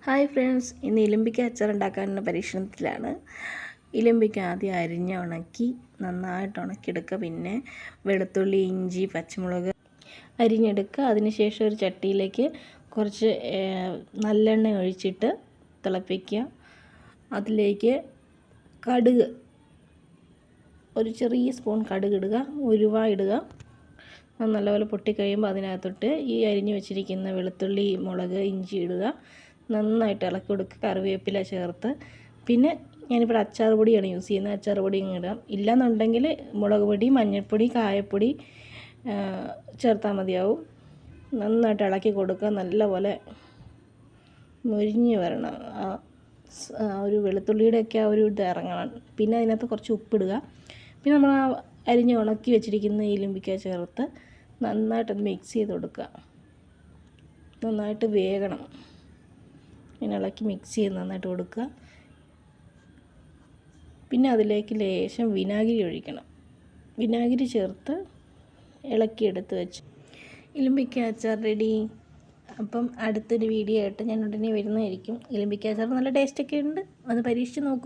Hi friends, ഇന്ന് ഇലമ്പിക്ക അച്ചാർ ഉണ്ടാക്കാനുള്ള പരീക്ഷണത്തിലാണ്. ഇലമ്പിക്ക ആദ്യം അരിഞ്ഞ് ഉണക്കി നന്നായിട്ട് ഉണക്കിയെടുക്കുക. പിന്നെ വെളുത്തുള്ളി, ഇഞ്ചി, പച്ചമുളക് അരിഞ്ഞെടുക്കുക. അതിനുശേഷം ഒരു ചട്ടിയിലേക്ക് കുറച്ച് നല്ലെണ്ണ ഒഴിച്ചിട്ട് തിളപ്പിക്കുക. അതിലേക്ക് കടുക്, ഒരു ചെറിയ സ്പൂൺ കടുക് ഇടുക, ഉലുവ ഇടുക. നല്ലപോലെ പൊട്ടിക്കഴിയുമ്പോൾ അതിനകത്തോട്ട് ഈ അരിഞ്ഞു വെച്ചിരിക്കുന്ന വെളുത്തുള്ളി, മുളക്, ഇഞ്ചി ഇടുക. നന്നായിട്ട് ഇളക്കി കൊടുക്കുക. കറിവേപ്പില ചേർത്ത്, പിന്നെ ഞാനിവിടെ അച്ചാർ പൊടിയാണ് യൂസ് ചെയ്യുന്നത്. അച്ചാർ പൊടി ഇടാം. ഇല്ലയെന്നുണ്ടെങ്കിൽ മുളക് പൊടി, മഞ്ഞൾപ്പൊടി, കായപ്പൊടി ചേർത്താൽ മതിയാവും. നന്നായിട്ട് ഇളക്കി കൊടുക്കുക. നല്ലപോലെ മുരിഞ്ഞ് വരണം. ഒരു വെളുത്തുള്ളിയുടെയൊക്കെ ഒരു ഇത് ഇറങ്ങണം. പിന്നെ അതിനകത്ത് കുറച്ച് ഉപ്പിടുക. പിന്നെ നമ്മൾ അരിഞ്ഞ് ഉണക്കി വെച്ചിരിക്കുന്ന ഇലമ്പിക്ക ചേർത്ത് നന്നായിട്ടൊന്ന് മിക്സ് ചെയ്ത് കൊടുക്കുക. നന്നായിട്ട് വേകണം. ഇങ്ങനെ ഇളക്കി മിക്സ് ചെയ്ത് നന്നായിട്ട് കൊടുക്കുക. പിന്നെ അതിലേക്ക് ലേശം വിനാഗിരി ഒഴിക്കണം. വിനാഗിരി ചേർത്ത് ഇളക്കിയെടുത്ത് വെച്ച് ഇലമ്പിക്ക അച്ചാർ റെഡി. അപ്പം അടുത്തൊരു വീഡിയോ ആയിട്ട് ഞാൻ ഉടനെ വരുന്നതായിരിക്കും. ഇലമ്പിക്ക അച്ചാർ നല്ല ടേസ്റ്റൊക്കെ ഉണ്ട്. അത് പരീക്ഷിച്ച് നോക്കും.